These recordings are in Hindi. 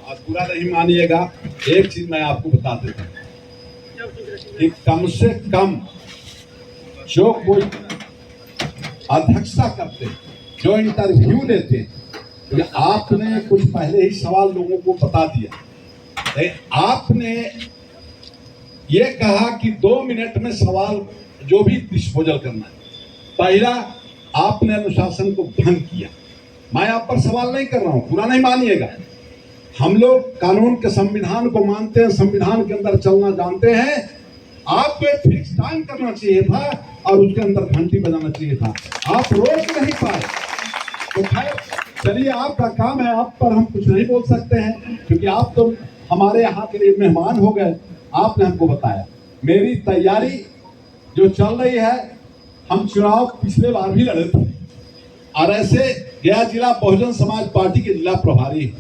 आज पूरा नहीं मानिएगा, एक चीज मैं आपको बता देता हूँ कि कम से कम जो कोई अध्यक्षता करते, जो इंटरव्यू लेते, तो आपने कुछ पहले ही सवाल लोगों को बता दिया। आपने ये कहा कि 2 मिनट में सवाल जो भी डिस्पोजल करना है। पहला, आपने अनुशासन को भंग किया। मैं आप पर सवाल नहीं कर रहा हूं, पूरा नहीं मानिएगा। हम लोग कानून के संविधान को मानते हैं, संविधान के अंदर चलना जानते हैं। आपको एक फिक्स टाइम करना चाहिए था और उसके अंदर घंटी बजाना चाहिए था। आप रोक नहीं पाए, तो खैर चलिए, आपका काम है, आप पर हम कुछ नहीं बोल सकते हैं, क्योंकि आप तो हमारे यहाँ के लिए मेहमान हो गए। आपने हमको बताया। मेरी तैयारी जो चल रही है, हम चुनाव पिछले बार भी लड़े थे और ऐसे गया जिला बहुजन समाज पार्टी के जिला प्रभारी,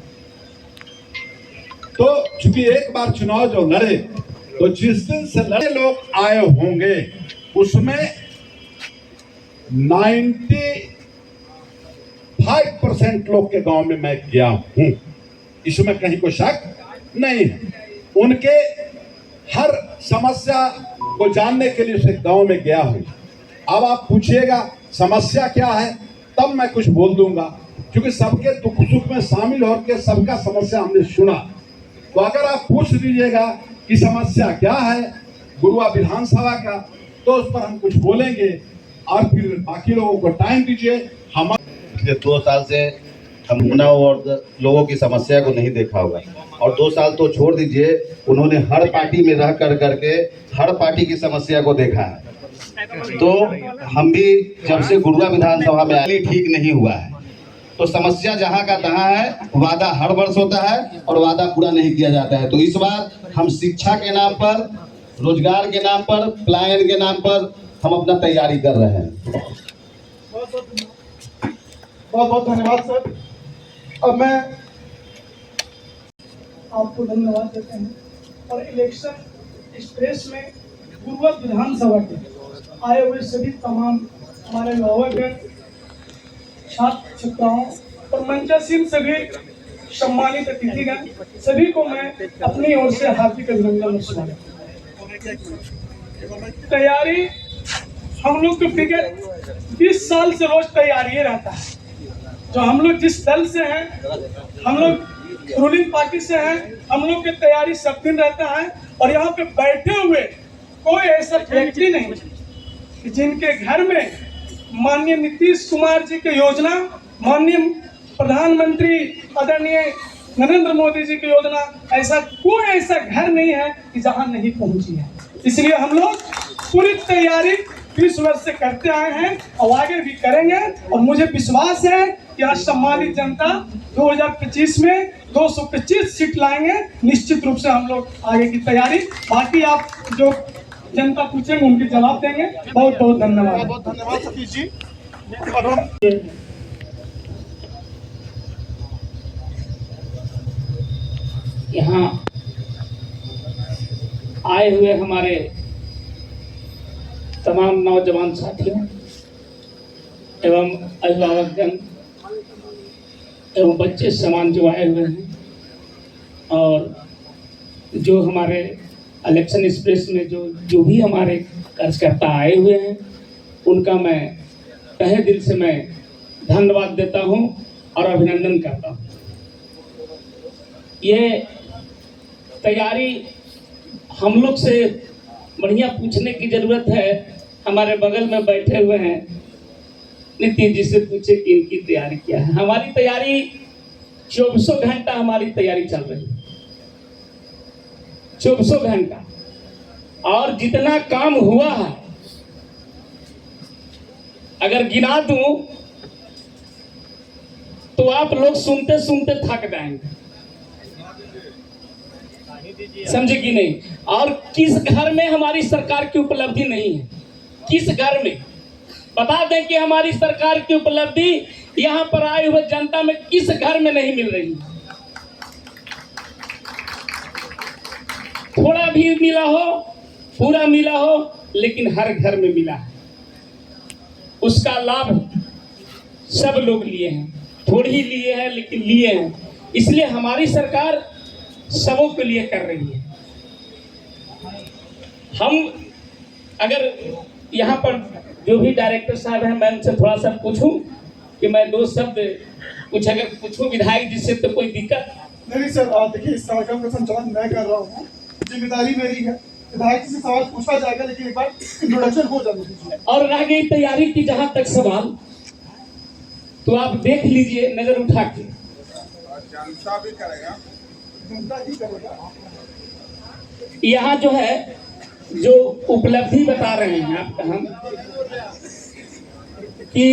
तो चूंकि एक बार चुनाव जो लड़े, तो जिस दिन से लड़े लोग आए होंगे उसमें 95% लोग के गांव में मैं गया हूं, इसमें कहीं कोई शक नहीं है। उनके हर समस्या को जानने के लिए उसे गांव में गया हूं। अब आप पूछिएगा समस्या क्या है, तब मैं कुछ बोल दूंगा, क्योंकि सबके दुख सुख में शामिल होकर सबका समस्या हमने सुना। तो अगर आप पूछ लीजिएगा कि समस्या क्या है गुरुआ विधानसभा का, तो उस पर हम कुछ बोलेंगे और फिर बाकी लोगों को टाइम दीजिए। हम पिछले 2 साल से हम चुनाव और लोगों की समस्या को नहीं देखा होगा, और 2 साल तो छोड़ दीजिए, उन्होंने हर पार्टी में रह करके हर पार्टी की समस्या को देखा है। तो हम भी जब से गुरुआ विधानसभा में आए, ठीक नहीं हुआ है। तो समस्या जहां का तहां है, वादा हर वर्ष होता है और वादा पूरा नहीं किया जाता है। तो इस बार हम शिक्षा के नाम पर, रोजगार के नाम पर, पलायन के नाम पर हम अपना तैयारी कर रहे हैं। बहुत बहुत धन्यवाद सर। अब मैं आपको धन्यवाद देते हैं और इलेक्शन एक्सप्रेस में गुरुआ विधानसभा के आए हुए सभी तमाम हमारे अभिभावकगण, छात्र छात्राओं और मंचासीन सभी सम्मानित अतिथिगण, सभी को मैं अपनी ओर से हार्दिक अभिनंदन और स्वागत। तैयारी हम लोग को फिगर 20 साल से रोज तैयारी रहता है। जो हम लोग जिस दल से हैं, हम लोग रूलिंग पार्टी से हैं, हम लोग की तैयारी सब दिन रहता है। और यहाँ पे बैठे हुए कोई ऐसा व्यक्ति नहीं कि जिनके घर में माननीय नीतीश कुमार जी की योजना, माननीय प्रधानमंत्री आदरणीय नरेंद्र मोदी जी की योजना, ऐसा कोई ऐसा घर नहीं है कि जहां नहीं पहुंची है। इसलिए हम लोग पूरी तैयारी 20 वर्ष से करते आए हैं और आगे भी करेंगे। और मुझे विश्वास है कि आज सम्मानित जनता 2025 में 225 सीट लाएंगे। निश्चित रूप से हम लोग आगे की तैयारी, बाकी आप जो जनता पूछेंगे उनके जवाब देंगे। बहुत बहुत धन्यवाद। बहुत धन्यवाद सतीश जी। और हम यहाँ आए हुए हमारे तमाम नौजवान साथियों एवं अभिभावकगण एवं बच्चे समान जो आए हुए हैं, और जो हमारे इलेक्शन एक्सप्रेस में जो भी हमारे कार्यकर्ता आए हुए हैं, उनका मैं तहे दिल से मैं धन्यवाद देता हूं और अभिनंदन करता हूं। ये तैयारी हम लोग से बढ़िया पूछने की जरूरत है। हमारे बगल में बैठे हुए हैं नीतीश जी से पूछे कि इनकी तैयारी क्या है। हमारी तैयारी 24 घंटा हमारी तैयारी चल रही है, 24 घंटा। और जितना काम हुआ है अगर गिना दूं तो आप लोग सुनते सुनते थक जाएंगे, समझे कि नहीं। और किस घर में हमारी सरकार की उपलब्धि नहीं है, किस घर में बता दें कि हमारी सरकार की उपलब्धि यहाँ पर आए हुए जनता में किस घर में नहीं मिल रही। थोड़ा भी मिला हो, पूरा मिला हो, लेकिन हर घर में मिला है। उसका लाभ सब लोग लिए हैं, थोड़ी ही लिए हैं लेकिन लिए हैं। इसलिए हमारी सरकार सबों के लिए कर रही है। हम अगर यहाँ पर जो भी डायरेक्टर साहब हैं, मैं उनसे थोड़ा सा पूछूं कि मैं दो शब्द कुछ अगर पूछूं विधायक जी से तो कोई दिक्कत? नहीं सर, देखिए इस कार्यक्रम का संचालन मैं कर रहा हूँ, जिम्मेदारी मेरी है। विधायक जी से सवाल पूछा जाएगा, लेकिन एक बार इंट्रोडक्शन हो जाने दीजिए। और रह गई तैयारी की जहां तक सवाल, तो आप देख लीजिए नजर उठा के। जनता भी करेगा, जनता ही करेगा। यहाँ जो है जो उपलब्धि बता रहे हैं आपका हम कि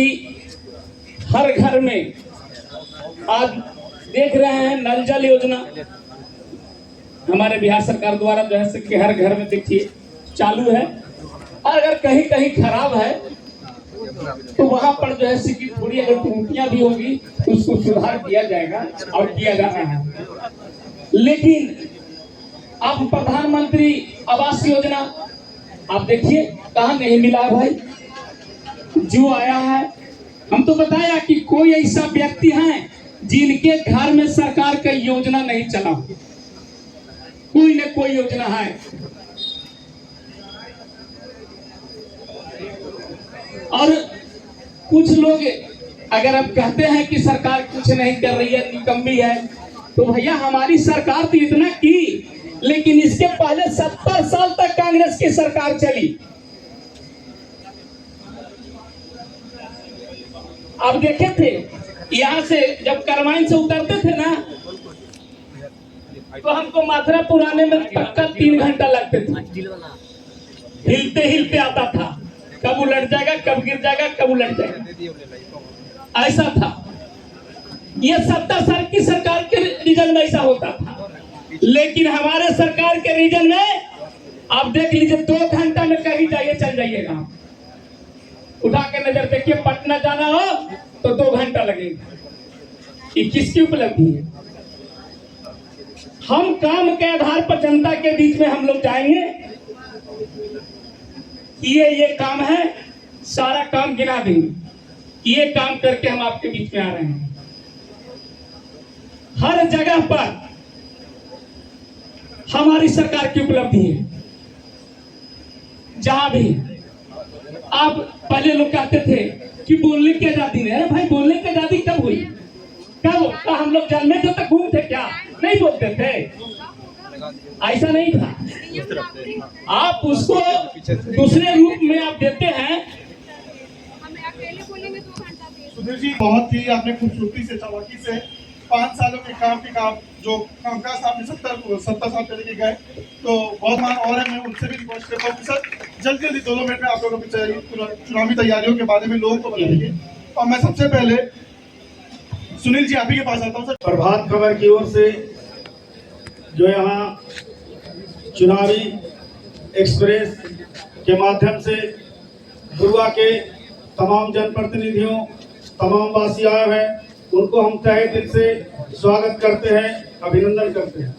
हर घर में आज देख रहे हैं नल जल योजना हमारे बिहार सरकार द्वारा जो है कि हर घर में देखिए चालू है। और अगर कहीं कहीं खराब है तो वहां पर जो है कि थोड़ी अगर त्रुटियां भी होगी तो उसको सुधार किया जाएगा और किया जा रहा है। लेकिन अब प्रधानमंत्री आवास योजना आप देखिए कहाँ नहीं मिला भाई, जो आया है। हम तो बताया कि कोई ऐसा व्यक्ति है जिनके घर में सरकार का योजना नहीं चला, कोई न कोई योजना है। और कुछ लोग अगर अब कहते हैं कि सरकार कुछ नहीं कर रही है, निकम्मी है, तो भैया हमारी सरकार तो इतना की, लेकिन इसके पहले 70 साल तक कांग्रेस की सरकार चली। आप देखे थे यहाँ से जब करमाइन से उतरते थे ना, तो हमको मथुरापुर आने में पक्का 3 घंटा लगते थे। हिलते हिलते आता था, कब उलट जाएगा, कब गिर जाएगा, कब उलट जाएगा, ऐसा था। ये 70 साल की सरकार के रीजन में ऐसा होता था। लेकिन हमारे सरकार के रीजन में आप देख लीजिए 2 घंटा में कहीं जाइए चल जाइएगा। उठा के नजर देखिए, पटना जाना हो तो 2 घंटा लगेगा। ये किसकी उपलब्धि है? हम काम के आधार पर जनता के बीच में हम लोग जाएंगे, ये काम है, सारा काम गिना देंगे, ये काम करके हम आपके बीच में आ रहे हैं। हर जगह पर हमारी सरकार की उपलब्धि है। जहां भी आप पहले लोग कहते थे कि बोलने की आजादी नहीं। अरे भाई, बोलने की आजादी कब हुई? कब हम लोग जन्मे थे तक घूम थे क्या? नहीं बोलते थे, ऐसा नहीं था। आप उसको दूसरे रूप में आप देते हैं। सुधीर जी, बहुत ही आपने खूबसूरती से, चालाकी से 5 सालों के काम जो कामकाज आपने 70 साल पहले के गए, तो बहुत मान और है। मैं उनसे भी रिक्वेस्ट करता हूँ सर जल्दी जल्दी 2 मिनट में आप लोगों की चुनावी तैयारियों के बारे में लोगों को बताइए। और मैं सबसे पहले सुनील जी आप ही के पास आता हूँ सर। प्रभात खबर की ओर से जो यहाँ चुनावी एक्सप्रेस के माध्यम से गुरुआ के तमाम जनप्रतिनिधियों, तमाम वासी आए हैं, उनको हम तहे दिल से स्वागत करते हैं, अभिनंदन करते हैं।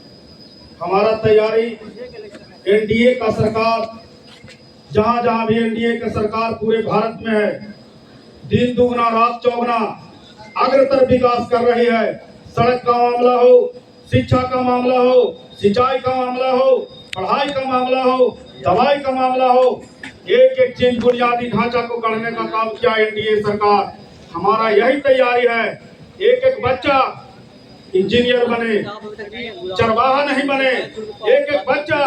हमारा तैयारी एनडीए का सरकार, जहां जहां भी एनडीए का सरकार पूरे भारत में है, दिन दुगना रात चौगुना अग्रतर विकास कर रही है। सड़क का मामला हो, शिक्षा का मामला हो, सिंचाई का मामला हो, पढ़ाई का मामला हो, दवाई का मामला हो, एक एक चीज बुनियादी ढांचा को गढ़ने का काम किया एनडीए सरकार। हमारा यही तैयारी है, एक एक बच्चा इंजीनियर बने, चरवाहा नहीं बने, एक एक बच्चा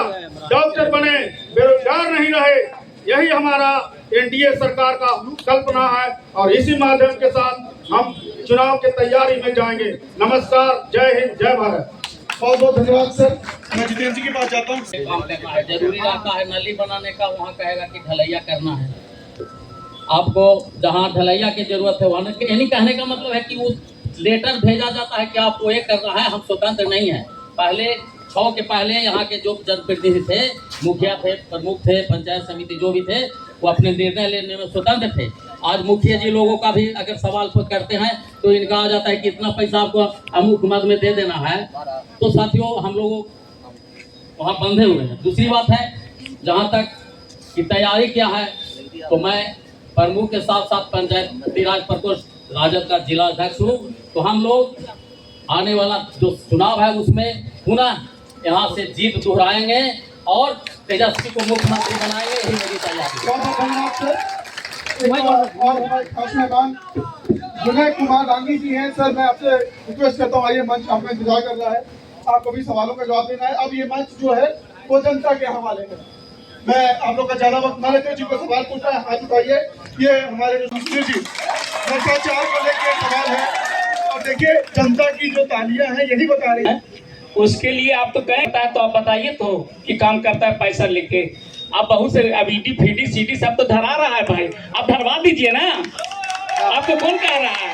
डॉक्टर बने, बेरोजगार नहीं रहे। यही हमारा एनडीए सरकार का कल्पना है और इसी माध्यम के साथ हम चुनाव की तैयारी में जाएंगे। नमस्कार, जय हिंद, जय भारत। बहुत बहुत धन्यवाद सर। मैं जितेंद्र जी के पास जाता हूँ। जरूरी रहता है नली बनाने का, वहाँ कहेगा कि ढलैया करना है। आपको जहाँ ढलैया की जरूरत है वहाँ, यानी कहने का मतलब है कि वो लेटर भेजा जाता है कि आपको ये करना है, हम स्वतंत्र नहीं है। पहले 6 के पहले यहाँ के जो जनप्रतिनिधि थे, मुखिया थे, प्रमुख थे, पंचायत समिति जो भी थे, वो अपने निर्णय लेने में स्वतंत्र थे। आज मुखिया जी लोगों का भी अगर सवाल खुद करते हैं तो इनका आ जाता है कि इतना पैसा आपको अमुक मद में दे देना है। तो साथियों, हम लोग वहाँ बंधे हुए हैं। दूसरी बात है, जहाँ तक कि तैयारी क्या है, तो मैं प्रमुख के साथ साथ पंचायती राज प्रकोष्ठ राजद का जिला अध्यक्ष हूँ। तो हम लोग आने वाला जो चुनाव है उसमें पुनः यहाँ से जीत दोहराएंगे और तेजस्वी को मुख्यमंत्री बनाएंगे, यही मेरी तैयारी। बहुत बहुत धन्यवाद सर। और हमारे खास मेहमान विनय कुमार डांगी जी हैं। सर मैं आपसे रिक्वेस्ट करता हूँ, आइए, मंच आपका इंतजार कर रहा है, आपको भी सवालों का जवाब देना है। अब ये मंच जो है वो जनता के हवाले है। मैं आप लोग का ज्यादा वक्त न लेते हुए जिनको सवाल पूछना है हाथ उठाइए। ये हमारे जो सुनील जी भ्रष्टाचार को लेकर सवाल है, और देखिए जनता की जो तालियां हैं यही बता रही है। उसके लिए आप तो कहता है तो आप बताइए तो कि काम करता है पैसा लेके। आप बहुत से अब ईडी फीडी सीडी सब तो धरा रहा है भाई, आप धरवा दीजिए ना। आपको कौन कह रहा है?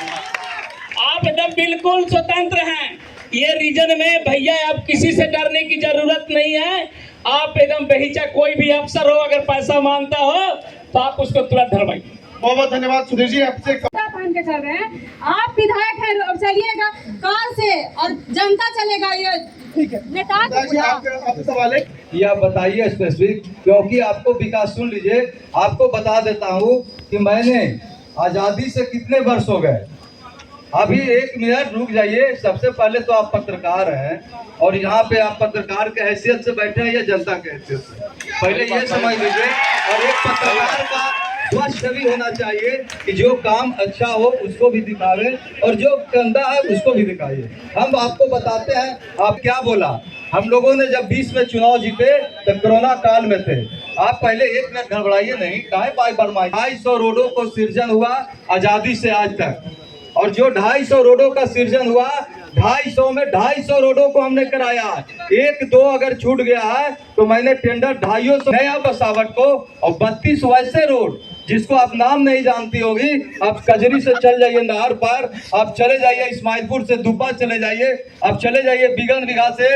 आप एकदम बिल्कुल स्वतंत्र हैं ये रीजन में भैया, आप किसी से डरने की जरूरत नहीं है। आप एकदम बेहिचक, कोई भी अफसर हो अगर पैसा मांगता हो तो आप उसको तुरंत धरवाइए। बहुत बहुत धन्यवाद सुधीर जी। आपसे पहन के चल रहे हैं, आप विधायक हैं और चलिएगा कार से और जनता चलेगा, ये ठीक है। नेता जी आपका सवाल है, ये आप बताइए स्पेसिफिक, क्योंकि आपको विकास सुन लीजिए। आपको बता देता हूँ कि मैंने आज़ादी से कितने वर्ष हो गए। अभी 1 मिनट रुक जाइए। सबसे पहले तो आप पत्रकार हैं और यहाँ पे आप पत्रकार के हैसियत से बैठे हैं या जनता के हैसियत से, पहले ये समझ लीजिए। और एक पत्रकार का स्वच्छ छवि होना चाहिए कि जो काम अच्छा हो उसको भी दिखावे और जो गंदा है उसको भी दिखाइए। हम आपको बताते हैं, आप क्या बोला। हम लोगों ने जब 20 में चुनाव जीते तब कोरोना काल में थे। आप पहले 1 मिनट घबराइए नहीं, काहे बाई बरमाई। 250 रोडों को सृजन हुआ आज़ादी से आज तक, और जो 250 रोडों का सृजन हुआ 250 में 250 रोडों को हमने कराया। 1-2 अगर छूट गया है तो मैंने टेंडर 250 नया बसावट को, और 32 वैसे रोड जिसको आप नाम नहीं जानती होगी। आप कजरी से चल जाइए नहर पर, आप चले जाइए इस्माइलपुर से दुपा चले जाइए, आप चले जाइए बिगन बिघा से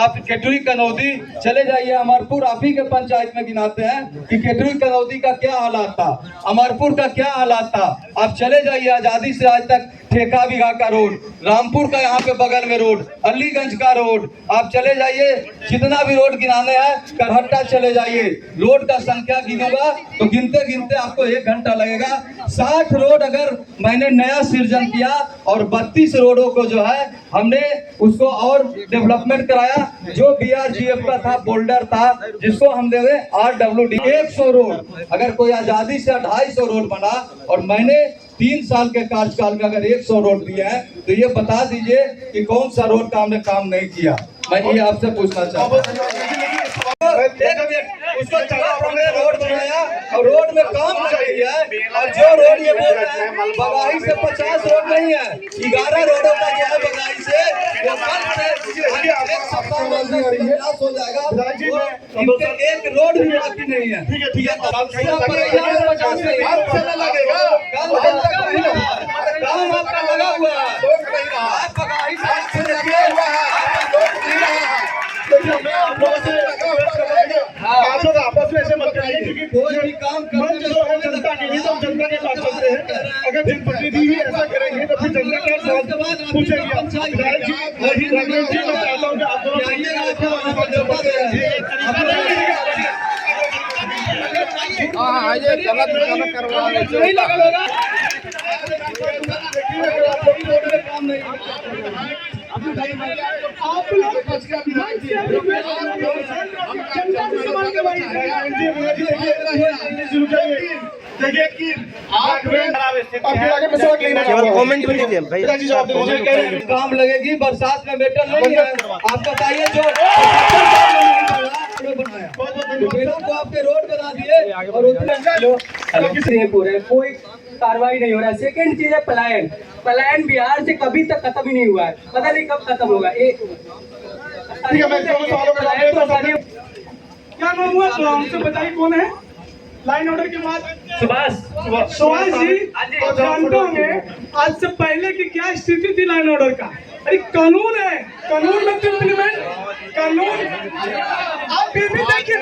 आप केटुई कनौदी चले जाइए, अमरपुर आप ही के पंचायत में गिनाते हैं कि केटुई कनौदी का क्या हालात था, अमरपुर का क्या हालात था। आप चले जाइए आज़ादी से आज तक ठेका बिघा का रोड, रामपुर का यहाँ पे बगल में रोड, अलीगंज का रोड, आप चले जाइए जितना भी रोड गिनाने हैं, करहट्टा चले जाइए। रोड का संख्या गिनूंगा तो गिनते गिनते आपको 1 घंटा लगेगा। 60 रोड अगर मैंने नया सृजन किया और 32 रोडों को जो है हमने उसको और डेवलपमेंट कराया। जो BRGF का था, बोल्डर था, जिसको हम दे रहे RWD 100 रोड। अगर कोई आज़ादी से 250 रोड बना और मैंने 3 साल के कार्यकाल में अगर 100 रोड दिया है तो ये बता दीजिए कि कौन सा रोड का हमने काम नहीं किया। मैं ये आपसे पूछना चाहता हूँ। उसको रोड बनाया और रोड में काम नहीं है, और जो रोड ये बोल रहे हैं बगाही से 50 रोड नहीं है, 11 रोडों का जो है बगाही से वो एक सप्ताह में हो जाएगा। इनके 1 रोड भी बाकी नहीं है। ठीक है, ठीक है। काम आपका लगा हुआ है, आप बगाही आप लोग आपस में ऐसे मत करिए, क्योंकि कोई भी काम मंच जो है जनता के लिए, तो जनता के पास चलते हैं। अगर जनप्रतिनिधि भी ऐसा करेंगे तो फिर जनता क्या सवाल पूछेगी। मैं चाहता हूँ कि आप दोनों कमेंट भी दीजिए भाई। काम लगेगी, बरसात में बेटर नहीं है। आप बताइए जो को आपके रोड बना दिए पूरे कोई कार्रवाई नहीं हो रहा है। सेकंड चीज है पलायन। पलायन बिहार से कभी तक खत्म ही नहीं हुआ है, पता नहीं कब खत्म होगा। क्या नाम हुआ तो हमसे बताइए कौन है? लाइन ऑर्डर के बाद सुभाष जी आप जानते होंगे आज से पहले की क्या स्थिति थी लाइन ऑर्डर का। अरे कानून है, कानून में इम्प्लीमेंट कानून आप भी देखिए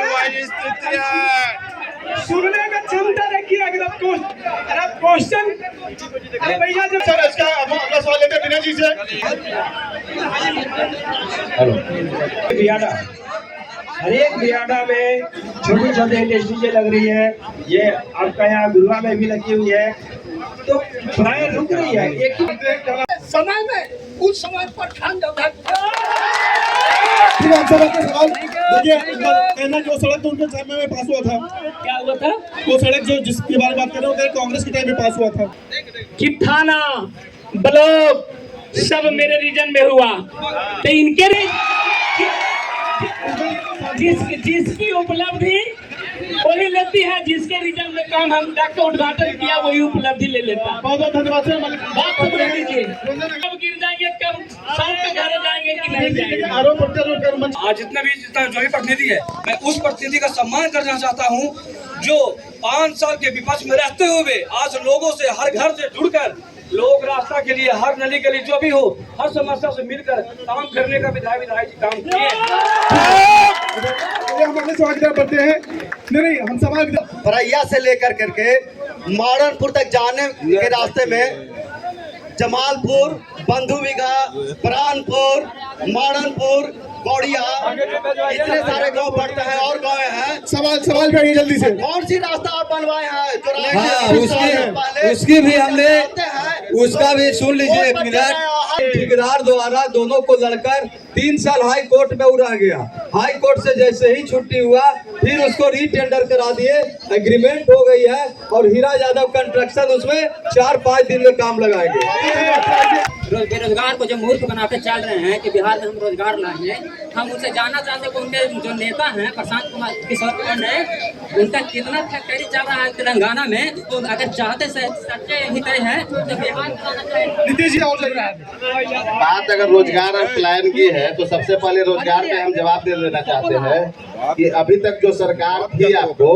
सुनने का क्षमता देखिए। अगर आप क्वेश्चन अरे भैया जब सर इसका अगला सवाल लेते हैं विनय जी से। बियाडा, हर एक बियाडा में छोटी छोटी इंडस्ट्री लग रही है। ये आपका यहाँ गुरुआ में भी लगी हुई है, तो प्राय रुक रही है। एक समय में उस समय पर ठान जाता है विधानसभा के सवाल देखिए, कहना जो सड़क तो उनके समय में पास हुआ था, क्या हुआ था? वो सड़क जो जिसके बारे में बात कर रहे हो कांग्रेस के टाइम में पास हुआ था। कि थाना ब्लॉक सब मेरे रीजन में हुआ, तो इनके जिसकी उपलब्धि वही लेती है, जिसके रीजन में काम हम का उद्घाटन किया वही उपलब्धि ले लेता है। बहुत बहुत धन्यवाद सर। बात समझ लीजिए, कब गिर जाएंगे, कब शाम के घर जाएंगे कि नहीं जाएंगे। आरोप प्रत्यारोप आज जितना भी जो भी प्रतिनिधि है, मैं उस प्रतिनिधि का सम्मान करना चाहता हूं जो 5 साल के विपक्ष में रहते हुए आज लोगों से हर घर से जुड़कर लोग रास्ता के लिए, हर नली के लिए जो भी हो, हर समस्या से मिलकर काम करने का विधायक जी काम किए। हम अपने सवाल की तरफ बढ़ते हैं। नहीं, हम सवाल की तरफ बरैया से लेकर करके मॉडर्नपुर तक जाने के रास्ते में जमालपुर, बंधुबिघा, प्राणपुर, मॉडर्नपुर, गौड़िया, इतने सारे गांव पड़ते हैं और गाँव हैं। सवाल करिए जल्दी से। कौन सी रास्ता आप बनवाए हैं जो उसकी भी हमने उसका भी सुन लीजिए एक मिनट। ठेकेदार द्वारा दोनों को लड़कर 3 साल हाई कोर्ट में उड़ा गया। हाई कोर्ट से जैसे ही छुट्टी हुआ फिर उसको रीटेंडर करा दिए, एग्रीमेंट हो गई है और हीरा यादव कंस्ट्रक्शन उसमें 4-5 दिन में काम लगाएंगे। बेरोजगार को जो मूर्ख बनाते चल रहे हैं कि बिहार में हम रोजगार लाएंगे, हम उनसे जानना चाहते हैं कि उनके जो नेता हैं प्रशांत कुमार किशोर पंत है, उनका कितना फैक्ट्री चल रहा है तेलंगाना में, तो अगर चाहते सच्चे हित है तो बिहार में लाना चाहिए। नीतीश जी और लग रहा है। बात अगर रोजगार और पलायन की है तो सबसे पहले रोजगार पे हम जवाब दे देना चाहते हैं कि अभी तक जो सरकार थी आपको,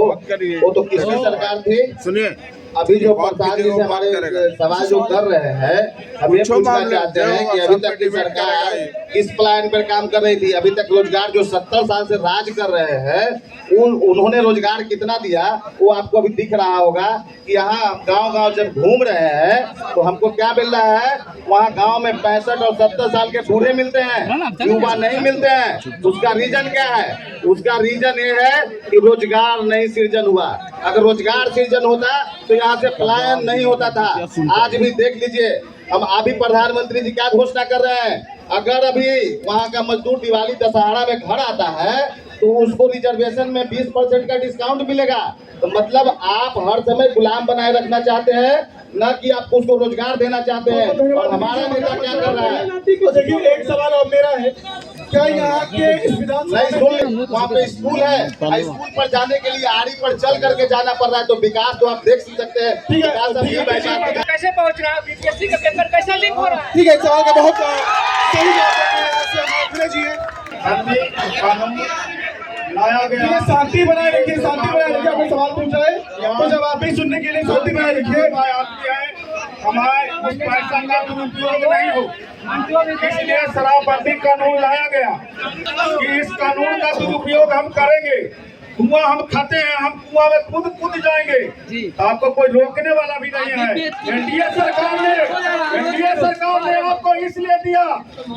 वो तो किसकी सरकार थी? सुनिए, अभी जो प्रधान जी से हमारे सवाल जो कर रहे हैं, हम ये पूछना चाहते हैं कि अभी तक की सरकार किस प्लान पर काम कर रही थी? अभी तक रोजगार जो 70 साल से राज कर रहे हैं, उन्होंने रोजगार कितना दिया वो आपको अभी दिख रहा होगा कि यहाँ गांव-गांव जब घूम रहे हैं तो हमको क्या मिल रहा है? वहाँ गांव में 65 और 70 साल के बूढ़े मिलते हैं, युवा नहीं मिलते हैं। उसका रीजन क्या है? उसका रीजन ये है कि रोजगार नहीं सृजन हुआ। अगर रोजगार सृजन होता तो यहाँ से पलायन नहीं होता था। आज भी देख लीजिए, हम अभी प्रधानमंत्री जी क्या घोषणा कर रहे हैं, अगर अभी वहाँ का मजदूर दिवाली दशहरा में घर आता है तो उसको रिजर्वेशन में 20% का डिस्काउंट मिलेगा। तो मतलब आप हर समय गुलाम बनाए रखना चाहते हैं, न कि आप उसको रोजगार देना चाहते हैं। और हमारा नेता क्या कर रहा है? तो देखिए, एक सवाल और मेरा है, क्या यहाँ के इस विधानसभा वहाँ पे स्कूल है, स्कूल पर जाने के लिए आड़ी पर चल करके जाना पड़ रहा है, तो विकास तो आप देख सकते हैं। कैसे पहुँच रहा है? बीपीएससी का पेपर कैसा लीक हो रहा है? ठीक है, सवाल का बहुत सही जवाब जी है। लाया गया, शांति बनाए रखिए, शांति बनाए रखिए। आपने सवाल पूछा है तो जवाब भी सुनने के लिए शांति बनाए रखिए। हमारे उस पैसा का दुरुपयोग नहीं हो, इसलिए शराबबंदी कानून लाया गया कि इस कानून का दुरुपयोग हम करेंगे। कुआं हम खाते हैं, हम कुआं में कूद जाएंगे, आपको कोई रोकने वाला भी नहीं है। एनडीए सरकार ने आपको इसलिए दिया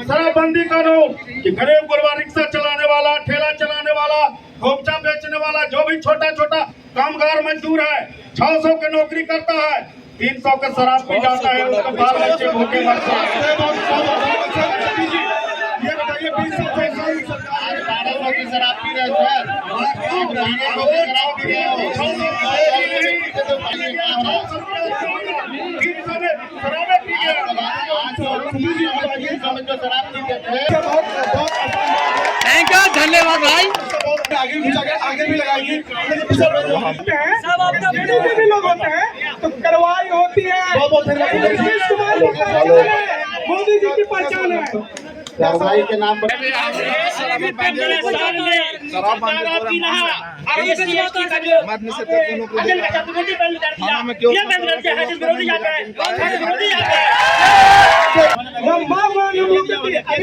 शराबबंदी कानून कि गरीब गुरबा रिक्शा चलाने वाला, ठेला चलाने वाला, गोपचा बेचने वाला, जो भी छोटा छोटा कामगार मजदूर है, 600 की नौकरी करता है, 300 का शराब पी जाता है, उसका बाल बच्चे भूखे मरते हैं। ये बताइए, 20 साल से शराब पी रहे हैं, थैंक यू, धन्यवाद भाई। आगे भी लगाइए। सब आपका भी लोग होते हैं तो कार्रवाई होती है। मोदी जी की पहचान है। कार्रवाई के नाम पर अभी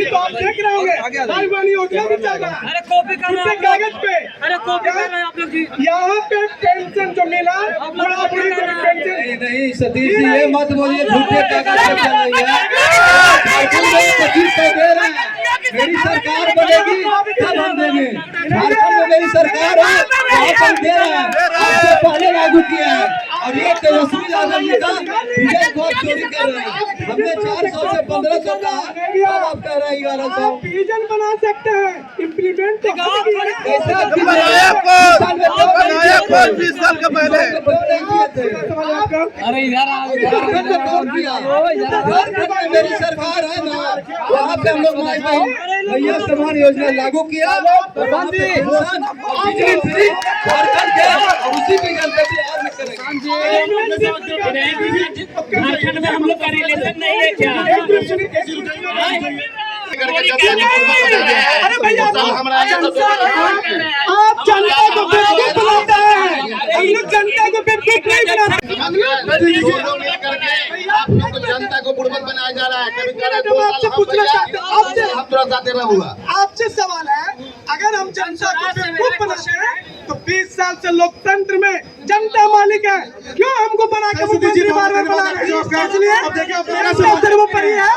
तो आप देख रहे होंगे बागवानी योजना भी चल रहा है। अरे कॉपी कर रहे हैं कागज पे, अरे कॉपी कर रहे हैं आप लोग जी। यहाँ पे पेंशन जो मिला, बुढ़ापे की पेंशन नहीं सतीश जी, ये मत बोलिए, झूठे कागज पे चल रही है। 2500 दे रहे हैं, मेरी सरकार बनेगी तब हम देंगे। झारखंड में मेरी सरकार है, वहाँ पर दे रहे हैं, आपसे पहले लागू किया है। और ये तेजस्वी यादव जी का विजय बहुत चोरी कर रहे हैं। हमने 400 से 1500 कहा, अब आप कह रहे हैं 1100। विजन बना सकते हैं, इम्प्लीमेंट तो कैसा बनाया कौन 20 साल का पहले? अरे इधर मेरी सरकार है ना, वहाँ पे हम लोग माई भैया समान योजना लागू किया, वहाँ पे बिजली फ्री झारखंड के, और उसी पे गणतंत्र आज में करेंगे। झारखंड में हम लोग का रिलेशन नहीं है क्या? अरे भैया आप जनता को बेवकूफ बनाते हैं, हम लोग जनता को बेवकूफ नहीं बनाते। जनता को बुड़बक बनाया जा रहा है। कभी कह रहे तो मैं आपसे पूछना चाहता हूँ, हम थोड़ा सा देना हुआ। आपसे सवाल है, अगर हम जनता को बेवकूफ बनाते हैं तो 20 साल से लोकतंत्र में जनता मालिक है, क्यों हमको बना के मुख्यमंत्री बार-बार बना रहे हैं? इसलिए सर्वोपरि है।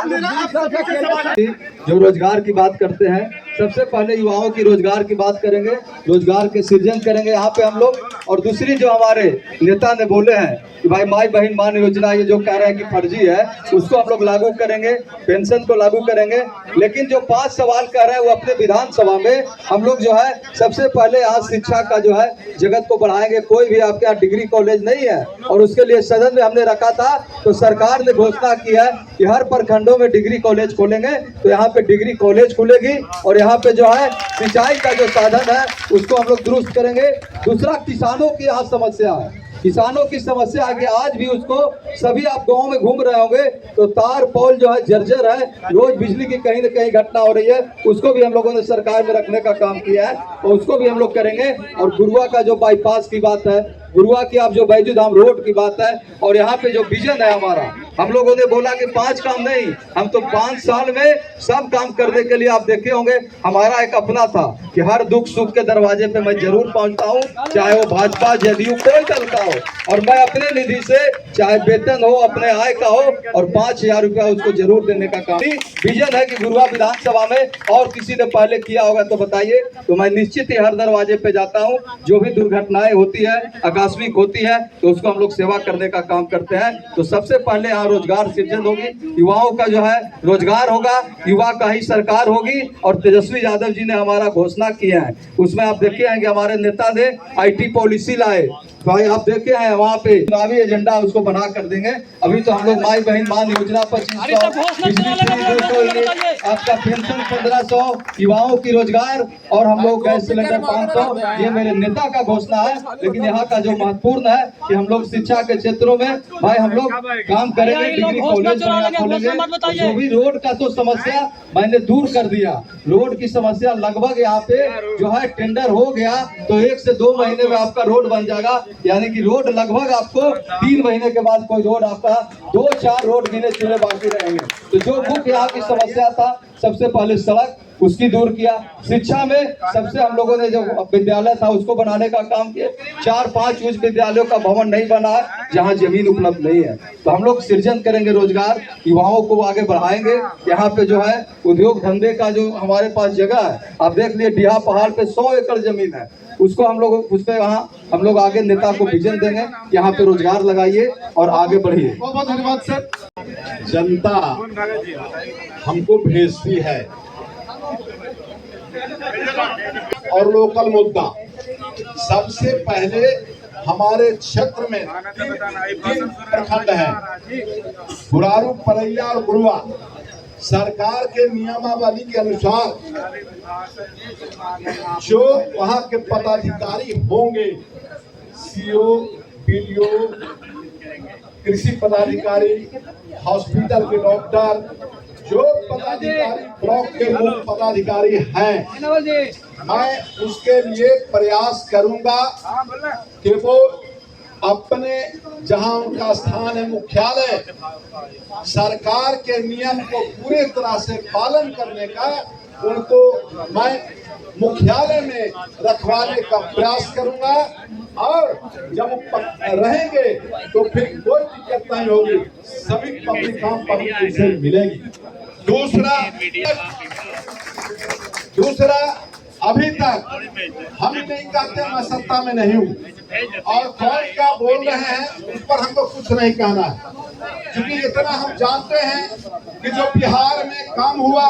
जो रोजगार की बात करते हैं, सबसे पहले युवाओं की रोजगार की बात करेंगे, रोजगार के सृजन करेंगे यहाँ पे हम लोग। और दूसरी जो हमारे नेता ने बोले हैं कि भाई माई बहन मान योजना, ये जो कह रहे हैं कि फर्जी है, उसको हम लोग लागू करेंगे, पेंशन को लागू करेंगे। लेकिन जो 5 सवाल कह रहे हैं वो अपने विधानसभा में हम लोग जो है सबसे पहले आज शिक्षा का जो है जगत को बढ़ाएंगे। कोई भी आपके यहाँ डिग्री कॉलेज नहीं है, और उसके लिए सदन में हमने रखा था, तो सरकार ने घोषणा की है कि हर प्रखंडों में डिग्री कॉलेज खोलेंगे। तो यहाँ पे डिग्री कॉलेज खुलेगी, और यहाँ पे जो है सिंचाई का जो साधन है उसको हम लोग दुरुस्त करेंगे। दूसरा, किसानों की यहाँ समस्या है, किसानों की समस्या है कि आज भी उसको, सभी आप गाँव में घूम रहे होंगे तो तार पोल जो है जर्जर है, रोज बिजली की कहीं न कहीं घटना हो रही है, उसको भी हम लोगों ने सरकार में रखने का काम किया है, और उसको भी हम लोग करेंगे। और गुरुआ का जो बाईपास की बात है, गुरुआ की आप जो बैजू धाम रोड की बात है, और यहाँ पे जो विजन है हमारा, हम लोगों ने बोला कि 5 काम नहीं, हम तो 5 साल में सब काम करने के लिए, आप देखे होंगे हमारा एक अपना था कि हर दुख सुख के दरवाजे पे मैं जरूर पहुंचता हूं, चाहे वो भाजपा जदयू कोई दल का हो, और मैं अपने निधि से, चाहे वेतन हो अपने आय का हो, और 5000 रुपया उसको जरूर देने का काम विजन है कि गुरुआ विधानसभा में। और किसी ने पहले किया होगा तो बताइए। तो मैं निश्चित ही हर दरवाजे पे जाता हूँ, जो भी दुर्घटनाएं होती है, आकस्मिक होती है, तो उसको हम लोग सेवा करने का काम करते हैं। तो सबसे पहले यहाँ रोजगार सृजन होगी, युवाओं का जो है रोजगार होगा, युवा का ही सरकार होगी। और तेजस्वी यादव जी ने हमारा घोषणा किया है, उसमें आप देखे हैं कि हमारे नेता ने IT पॉलिसी लाए, भाई आप देखे हैं वहाँ पे चुनावी एजेंडा उसको बना कर देंगे। अभी तो हम लोग माई बहन मान योजना 2500, बिजली फ्री 200, आपका पेंशन 1500, युवाओं की रोजगार, और हम लोग गैस सिलेंडर 500, ये मेरे नेता का घोषणा है। लेकिन यहाँ का जो महत्वपूर्ण है कि हम लोग शिक्षा के क्षेत्रों में भाई हम लोग काम करेंगे, डिग्री कॉलेज खोलेंगे। जो भी रोड का तो समस्या मैंने दूर कर दिया, रोड की समस्या लगभग यहाँ पे जो है टेंडर हो गया, तो 1 से 2 महीने में आपका रोड बन जाएगा। यानी कि रोड लगभग आपको 3 महीने के बाद कोई रोड आपका 2-4 रोड गिने चुने बाकी रहेंगे। तो जो मुख्य यहाँ की समस्या था, सबसे पहले सड़क, उसकी दूर किया। शिक्षा में सबसे हम लोगों ने जो विद्यालय था उसको बनाने का काम किया। 4-5 उच्च विद्यालयों का भवन नहीं बना है जहाँ जमीन उपलब्ध नहीं है। तो हम लोग सृजन करेंगे रोजगार, युवाओं को आगे बढ़ाएंगे। यहाँ पे जो है उद्योग धंधे का जो हमारे पास जगह है, आप देख लिए डिहा पहाड़ पे 100 एकड़ जमीन है, उसको हम लोग उस पे वहाँ हम लोग आगे नेता को विजन देंगे, यहाँ पे रोजगार लगाइए और आगे बढ़िए। बहुत बहुत धन्यवाद सर। जनता हमको भेजती है, और लोकल मुद्दा सबसे पहले हमारे क्षेत्र में 3 प्रखंड है, बुरारू, परैया और गुरुआ। सरकार के नियमावली के अनुसार जो वहाँ के पदाधिकारी होंगे, CO, BDO, कृषि पदाधिकारी, हॉस्पिटल के डॉक्टर, जो पदाधिकारी ब्लॉक के मुख्य पदाधिकारी हैं, मैं उसके लिए प्रयास करूंगा कि वो अपने जहां उनका स्थान है मुख्यालय, सरकार के नियम को पूरे तरह से पालन करने का उनको मैं मुख्यालय में रखवाने का प्रयास करूंगा। और जब वो रहेंगे तो फिर कोई दिक्कत नहीं होगी, सभी पब्लिक काम पब्लिक से मिलेगी। दूसरा अभी तक हम नहीं कहते मैं सत्ता में नहीं हूँ, और कौन क्या बोल रहे हैं उस पर हमको कुछ नहीं कहना है, क्योंकि इतना हम जानते हैं कि जो बिहार में काम हुआ,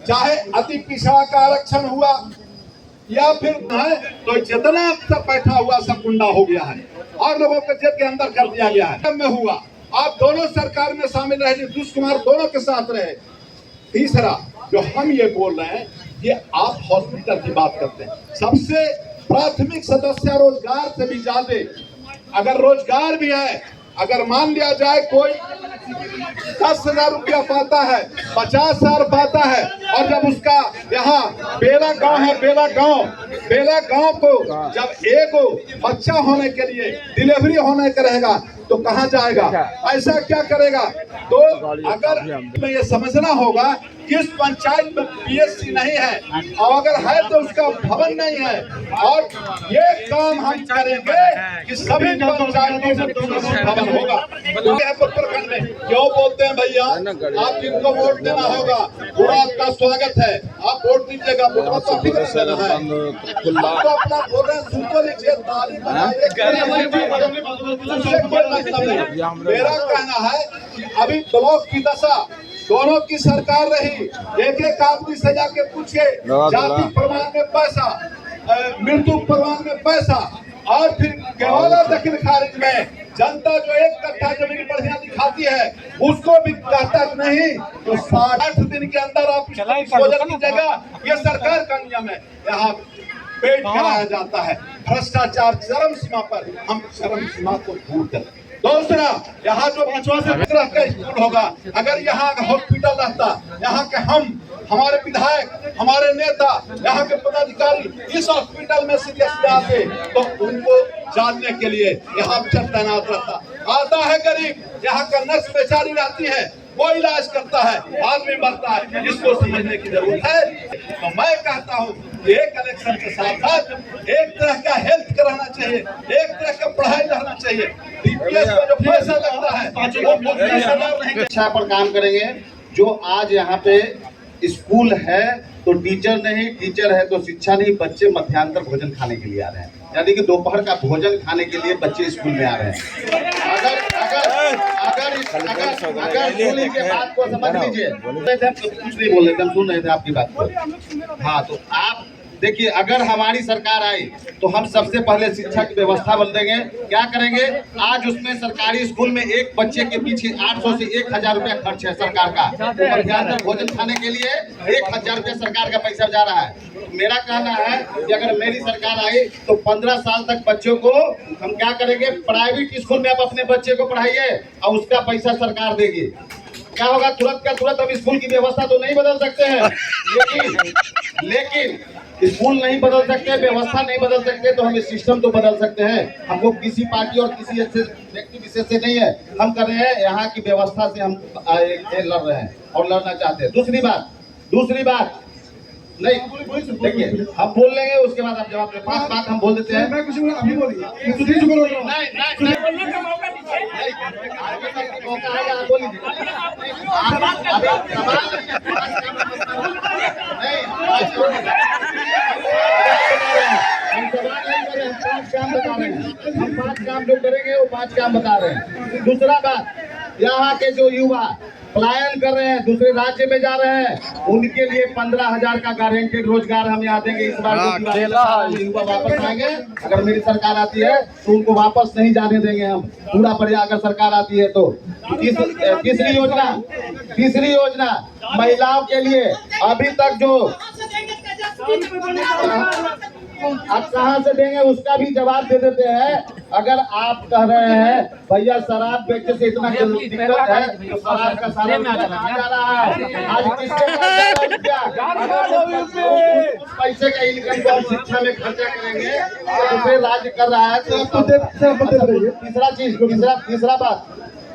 चाहे अति पिछड़ा का आरक्षण हुआ या फिर है, तो जितना सब बैठा हुआ सब गुंडा हो गया है और लोगों को जेल के अंदर कर दिया गया है। में हुआ आप दोनों सरकार में शामिल रहे, नीतीश कुमार दोनों के साथ रहे। तीसरा जो हम ये बोल रहे हैं, ये आप हॉस्पिटल की बात करते हैं, सबसे प्राथमिक सदस्य रोजगार से भी ज्यादा, अगर रोजगार भी है, अगर मान लिया जाए कोई 10,000 रुपया पाता है, 50,000 पाता है, और जब उसका यहाँ बेला गांव है, बेला गांव को जब एक बच्चा होने के लिए डिलीवरी होने का रहेगा तो कहाँ जाएगा, ऐसा क्या करेगा? तो अगर में ये समझना होगा कि इस पंचायत में पीएससी नहीं है, और अगर है तो उसका भवन नहीं है, और ये काम हम करेंगे कि सभी पंचायतों में पीएससी भवन होगा। प्रखंड में क्यों बोलते हैं भैया, आप जिनको वोट देना होगा वो आपका स्वागत है, आप वोट दीजिएगा, वोट तो अभी देना है, आपको अपना बोल रहे हैं, सुन तो लीजिए, ताली बजाइए। मेरा कहना है कि अभी ब्लॉक की दशा दोनों की सरकार रही, एक आदमी से जाके पूछे, जाति प्रमाण में पैसा, मृत्यु प्रमाण में पैसा, और फिर केवल दक्षिण खारिज में जनता जो 1 कट्ठा जमीन बढ़िया दिखाती है उसको भी कहता नहीं, तो 60 दिन के अंदर आप भोजन की जगह ये सरकार का नियम है, यहाँ पेट कराया जाता है। भ्रष्टाचार चरम सीमा पर, हम चरम सीमा को दूर करें। दूसरा, यहाँ जो 5वां से 15 का स्कूल होगा, अगर यहाँ हॉस्पिटल रहता, यहाँ के हमारे विधायक, हमारे नेता, यहाँ के पदाधिकारी इस हॉस्पिटल में सीरियस आते तो उनको जानने के लिए यहाँ तैनात रहता। आता है गरीब, यहाँ का नर्स बेचारी रहती है, वो इलाज करता है, आदमी मरता है, इसको समझने की जरूरत है। तो मैं कहता हूँ एक इलेक्शन के साथ साथ एक तरह का हेल्थ कराना चाहिए, एक तरह का पढ़ाई रहना चाहिए। डीपीएस में जो पैसा लगता है वो शिक्षा पर काम करेंगे। जो आज यहाँ पे स्कूल है तो टीचर नहीं, टीचर है तो शिक्षा नहीं, बच्चे मध्याह्न भोजन खाने के लिए आ रहे हैं, यानी कि दोपहर का भोजन खाने के लिए बच्चे स्कूल में आ रहे हैं। अगर इनके बात को समझ लीजिए, कुछ नहीं बोल रहे थे, हम सुन रहे थे आपकी बात को। हाँ, तो आप देखिए, अगर हमारी सरकार आई तो हम सबसे पहले शिक्षा की व्यवस्था बदलेंगे। क्या करेंगे? आज उसमें सरकारी स्कूल में एक बच्चे के पीछे 800 से 1,000 रुपया खर्च है सरकार का, तो मध्याह्न भोजन खाने के लिए 1,000 रुपया सरकार का पैसा जा रहा है। तो मेरा कहना है कि अगर मेरी सरकार आई तो 15 साल तक बच्चों को हम क्या करेंगे, प्राइवेट स्कूल में आप अपने बच्चे को पढ़ाइए और उसका पैसा सरकार देगी। क्या होगा? तुरंत का तुरंत हम स्कूल की व्यवस्था तो नहीं बदल सकते हैं, लेकिन स्कूल नहीं बदल सकते, व्यवस्था नहीं बदल सकते, तो हम सिस्टम तो बदल सकते हैं। हमको किसी पार्टी और किसी व्यक्ति विशेष से नहीं है, हम कर रहे हैं यहाँ की व्यवस्था से हम लड़ रहे हैं और लड़ना चाहते हैं। दूसरी बात नहीं, देखिए हम बोल लेंगे, उसके बाद आप जवाब दें। 5 बात हम बोल देते हैं। मैं कुछ अभी बोलिए, हम 5 काम जो करेंगे वो 5 काम बता रहे हैं। दूसरा बात, यहाँ के जो युवा पलायन कर रहे हैं, दूसरे राज्य में जा रहे हैं, उनके लिए 15,000 का गारंटेड रोजगार हम यहाँ देंगे। इस बार युवा वापस आएंगे, अगर मेरी सरकार आती है तो उनको वापस नहीं जाने देंगे हम, पूरा पर्याय अगर सरकार आती है तो। तीसरी योजना महिलाओं के लिए, अभी तक जो आप कहाँ से देंगे उसका भी जवाब दे देते हैं। अगर आप कह रहे हैं भैया शराब बेचने से इतना दिक्कत है, तो शराब का सारा जा रहा है। आज किसके पैसे का इनकम को हम शिक्षा में खर्चा करेंगे, दूसरे राज्य कर रहा है।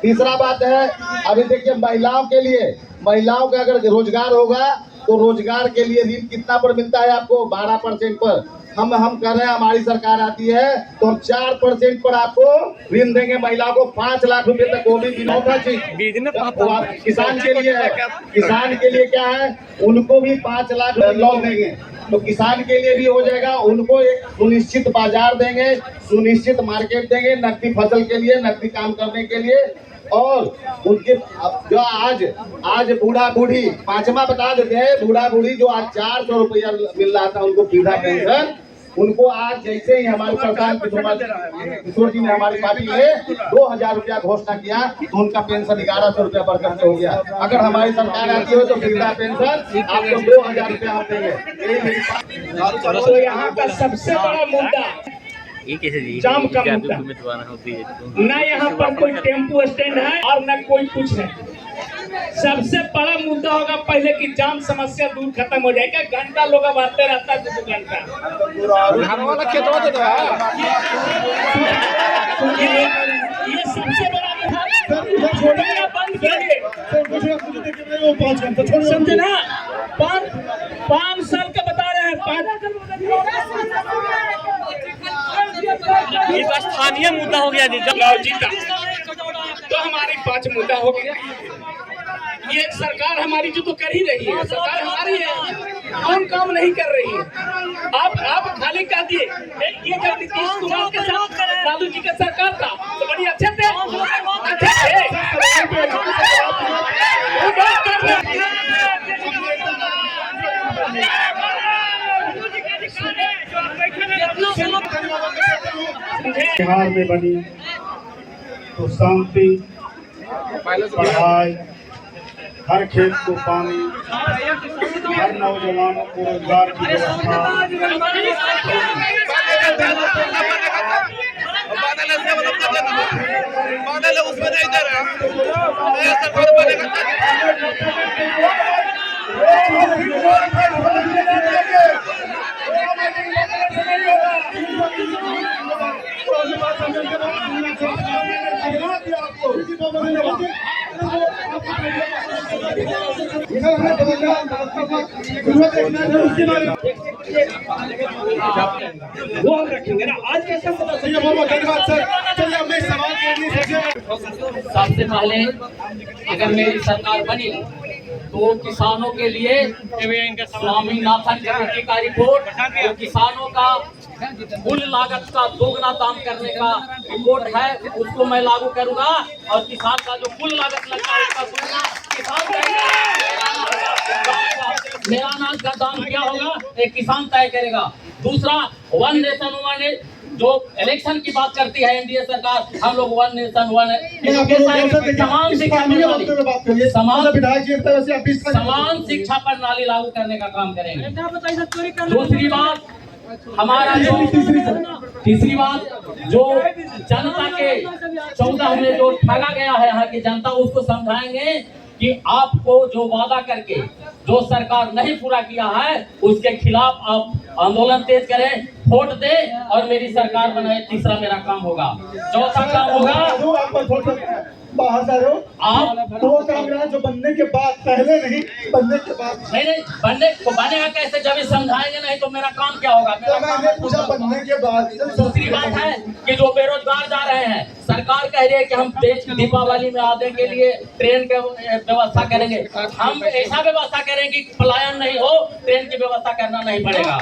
तीसरा बात है, अभी देखिए महिलाओं के लिए, महिलाओं का अगर रोजगार होगा तो रोजगार के लिए ऋण कितना पर मिलता है आपको? 12% पर। हम कह रहे हैं हमारी सरकार आती है तो हम 4% पर आपको ऋण देंगे महिलाओं को 5 लाख रुपए तक, वो भी किसान के लिए है। किसान के लिए क्या है, उनको भी 5 लाख लोन देंगे। तो किसान के लिए भी हो जाएगा, उनको एक सुनिश्चित बाजार देंगे, सुनिश्चित मार्केट देंगे नकदी फसल के लिए, नकदी काम करने के लिए। और उनके जो आज बूढ़ा बूढ़ी, पांचवा बता देते हैं, बूढ़ा बूढ़ी जो आज 400 रुपया मिल रहा था उनको वृद्धा पेंशन, उनको आज जैसे ही हमारे प्रधान किशोर जी ने हमारी पार्टी ने 2000 रुपया घोषणा किया तो उनका पेंशन 1100 रुपया बढ़कर के हो गया। अगर हमारी सरकार आती हो तो वृद्धा पेंशन आपको 2000 रुपया हम देंगे। तो यहाँ का सबसे बड़ा मुद्दा जाम का मुद्दा, न यहाँ पर कोई टेम्पो स्टैंड है और न कोई कुछ है। सबसे बड़ा मुद्दा होगा पहले कि जाम समस्या दूर खत्म हो जाएगा। घंटा लोग अब आते रहता है 2 घंटा। ये सबसे बड़ा मुद्दा बंद करिए, समझे ना। 5 साल का बता रहे हैं, ये बस स्थानीय मुद्दा हो गया जी का, तो हमारी 5 मुद्दा हो गया। ये सरकार हमारी जो तो कर ही रही है, सरकार हमारी है, कौन काम नहीं कर रही है। आप खाली कह दिए ये जब नीतीश कुमार के साथ लालू जी का सरकार था तो बड़ी अच्छे थे, बिहार में बनी तो शांति, पढ़ाई, हर खेत को पानी, हर नौजवानों को रोजगार की व्यवस्था, वो हम रखेंगे ना। आज कैसे पता चलिए। धन्यवाद सर। चलिए अपने सवाल सबसे पहले अगर मेरी सरकार बनी तो किसानों के लिए स्वामीनाथन कमेटी का रिपोर्ट, तो किसानों का कुल लागत का 2 गुना दाम करने का रिपोर्ट है, उसको मैं लागू करूंगा। और किसान का जो कुल लागत लगता है उसका 2 गुना किसान मेरा अनाज का दाम क्या होगा एक किसान तय करेगा। दूसरा, 1 नेशन 1 जो इलेक्शन की बात करती है एनडीए सरकार, हम लोग 1 नेशन 1 समान शिक्षा प्रणाली, समान शिक्षा प्रणाली लागू करने का काम करेंगे। दूसरी बात, हमारा जो तीसरी बात, जो जनता के 14 में जो ठगा गया है यहाँ की जनता, उसको समझाएंगे कि आपको जो वादा करके जो सरकार नहीं पूरा किया है उसके खिलाफ आप आंदोलन तेज करें, वोट दे और मेरी सरकार बनाए। तीसरा मेरा काम होगा। चौथा काम होगा बाहर जा रहे हो आप, वो काम रहा जो बनने के बाद, पहले नहीं बनने के बाद। नहीं बनेगा कैसे जब ये समझाएंगे नहीं तो मेरा काम क्या होगा। मैंने पूछा बनने के बाद। दूसरी बात है कि जो बेरोजगार जा रहे हैं, सरकार कह रही है कि हम दीपावली में आने के लिए ट्रेन के व्यवस्था करेंगे। हम ऐसा व्यवस्था करेंगे कि पलायन नहीं हो, ट्रेन की व्यवस्था करना नहीं पड़ेगा।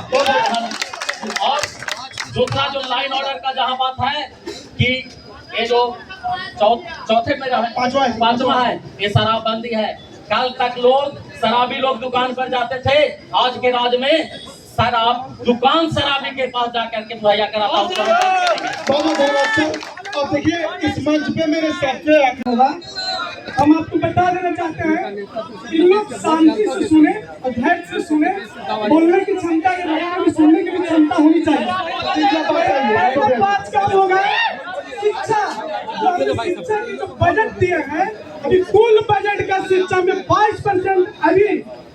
और दूसरा जो लाइन ऑर्डर का जहाँ बात है कि ये जो चौथे में है, पांचवा है, ये शराबबंदी है। कल तक लोग शराबी लोग दुकान पर जाते थे, आज के राज में दुकान शराबी के पास जाकर के मुहैया कराता हूँ। अब देखिए इस मंच पे मेरे सबसे हम आपको बता देना चाहते हैं कि लोग शांति से सुने और धैर्य से सुने, बोलने की क्षमता के बजाय भी सुनने की भी क्षमता होनी चाहिए। 5 काम होगा। शिक्षा, शिक्षा के जो बजट दिए हैं, अभी कुल बजट का शिक्षा में 22% अभी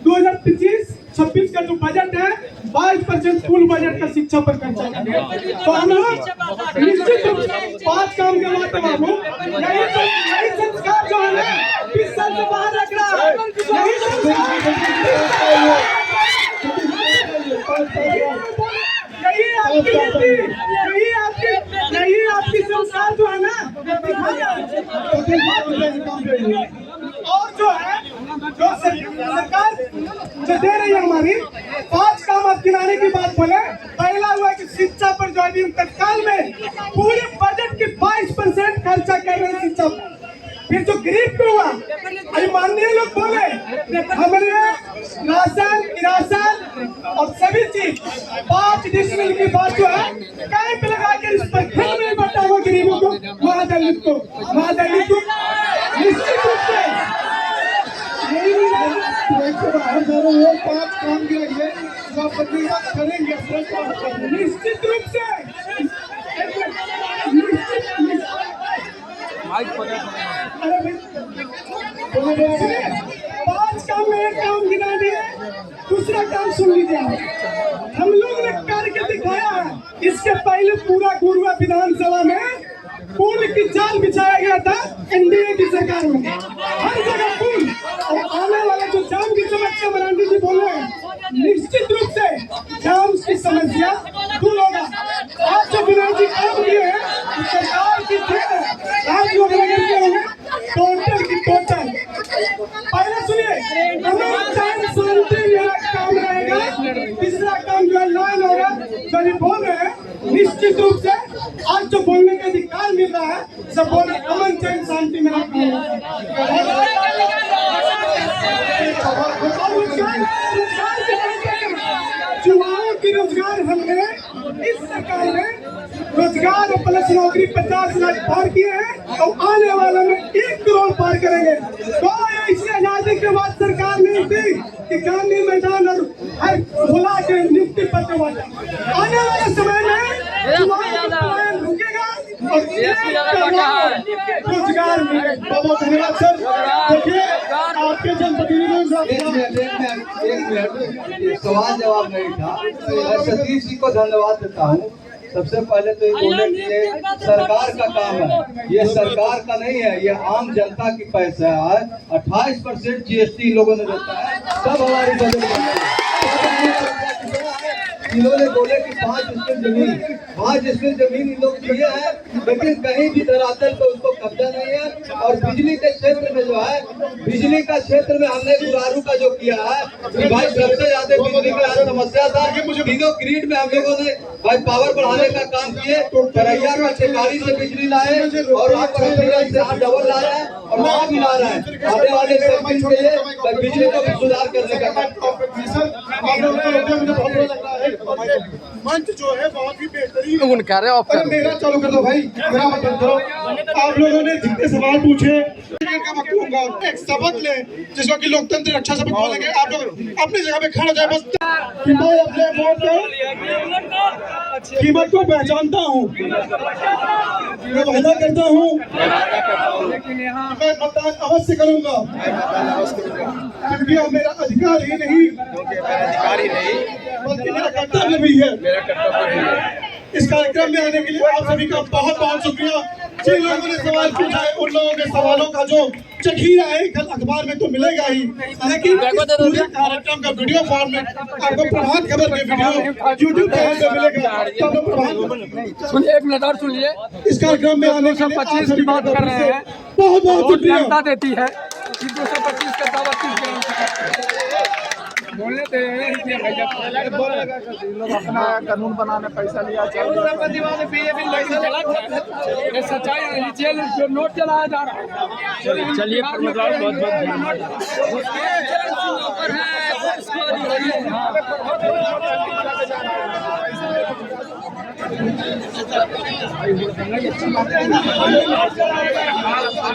2025-26 का जो बजट है 22% कुल बजट का शिक्षा पर खर्चा है। तो हम लोग निश्चित रूप से 5 काम के बाद बाबू यही संस्कार जो है 20 साल से बाहर रख रहा है, यही आपकी संस्कार जो है ना। और जो है जो सरकार जो दे रही है हमारी 5 काम आप गिनाने बात बोले। पहला हुआ कि शिक्षा पर जो अभी तत्काल में पूरे बजट के 22% खर्चा कर रहे हैं शिक्षा पर। फिर जो गरीब को हुआ, अभी माननीय लोग बोले हमारे राशन किरासन और सभी चीज 5 डिसमिल की बात जो है कहीं पे लगा कर इस पर फिर नहीं बता हुआ गरीबों को, महादलित को निश्चित रूप से वो 5 काम के लिए जो प्रतिवाद करेंगे निश्चित रूप से पांच काम में एक काम गिना दिए, दूसरा काम सुन लीजिए। हम लोग ने करके दिखाया है। इसके पहले पूरा गुरुआ विधानसभा में पुल की जाल बिछाया गया था एनडीए की सरकार में, हर जगह पुल। और आने वाला जो जाम की समस्या मरांडी जी बोल रहे हैं, निश्चित रूप से जाम की समस्या दूर होगा। आज जो विनोद जी काम किए हैं सरकार की आज लोग नगर के होंगे टोटल की टोटल। पहले सुनिए, हमें शांति काम रहेगा। तीसरा काम जो है लाइन होगा, जो भी बोल रहे हैं निश्चित रूप से आज जो बोलने का अधिकार मिल रहा है सब बोल अमन चैन शांति में युवाओं की रोजगार हमने इस सरकार में रोजगार और प्लस नौकरी 50 लाख पार किए हैं और आने वाले में 1 करोड़ पार करेंगे। तो ऐसी आजादी के बाद सरकार नहीं थी कि गांधी मैदान और हर भुला के नियुक्ति पत्र बांटा। आने वाले समय में युवाओं का पलायन रुकेगा और रोजगार मिलेगा। बहुत धन्यवाद सर। देखिए आपके जनप्रतिनिधियों एक मिनट सवाल जवाब नहीं था। मैं सतीश जी को धन्यवाद देता हूँ। सबसे पहले तो ये बोले कि ये सरकार का काम है, ये सरकार का नहीं है, ये आम जनता की पैसा है। 28% जीएसटी लोगों ने देता है, सब हमारी बजट इन्होंने बोले कि 5 स्पेस जमीन इन लोग दिए हैं, लेकिन कहीं भी धरातल पे उसको कब्जा नहीं है। और बिजली के क्षेत्र में जो है, बिजली का क्षेत्र में हमने गुरारू का जो किया है कि भाई सबसे ज्यादा बिजली का समस्या था। तीनों ग्रिड में हम लोगों ने भाई पावर बढ़ाने का काम किए। करैया का ठेकारी से बिजली लाए और वहाँ पर से डबल ला रहे हैं और वहाँ भी ला रहे हैं। आने वाले सर्किल के लिए बिजली को भी सुधार करने का मंच जो है बहुत ही बेहतरीन कह रहे हो। मेरा चालू कर दो भाई, मेरा मत बंद करो। आप लोगों ने जितने सवाल पूछे का वक्त दूंगा, एक शपथ ले जिसको कि लोकतंत्र रक्षा शपथ बोलेंगे। आप लोग अपनी जगह पे खड़े हो जाए बस। कि मैं अपने वोट कीमत को पहचानता हूँ, मैं वादा करता हूँ मैं मतदान अवश्य करूँगा, क्योंकि अब मेरा अधिकार ही नहीं बल्कि मेरा कर्तव्य भी है। इस कार्यक्रम में आने के लिए आप सभी का बहुत बहुत शुक्रिया। जिन लोगों ने सवाल पूछा है उन लोगों के सवालों का जो चखीरा है कल अखबार में तो मिलेगा ही, लेकिन पूरे कार्यक्रम का वीडियो फॉर्मेट आपको प्रभात खबर के वीडियो यूट्यूब चैनल पे मिलेगा। तो आप प्रभात सुनिए, 1 मिनट और सुनिए। इस कार्यक्रम में आने के लिए 225 की बात कर रहे हैं, बहुत बहुत शुक्रिया। जनता देती है 225 का दावा 30 बोलने दे लोग अपना कानून बनाने पैसा लिया। सच्चाई है, जेल जो नोट चलाया जा रहा है। चलिए बहुत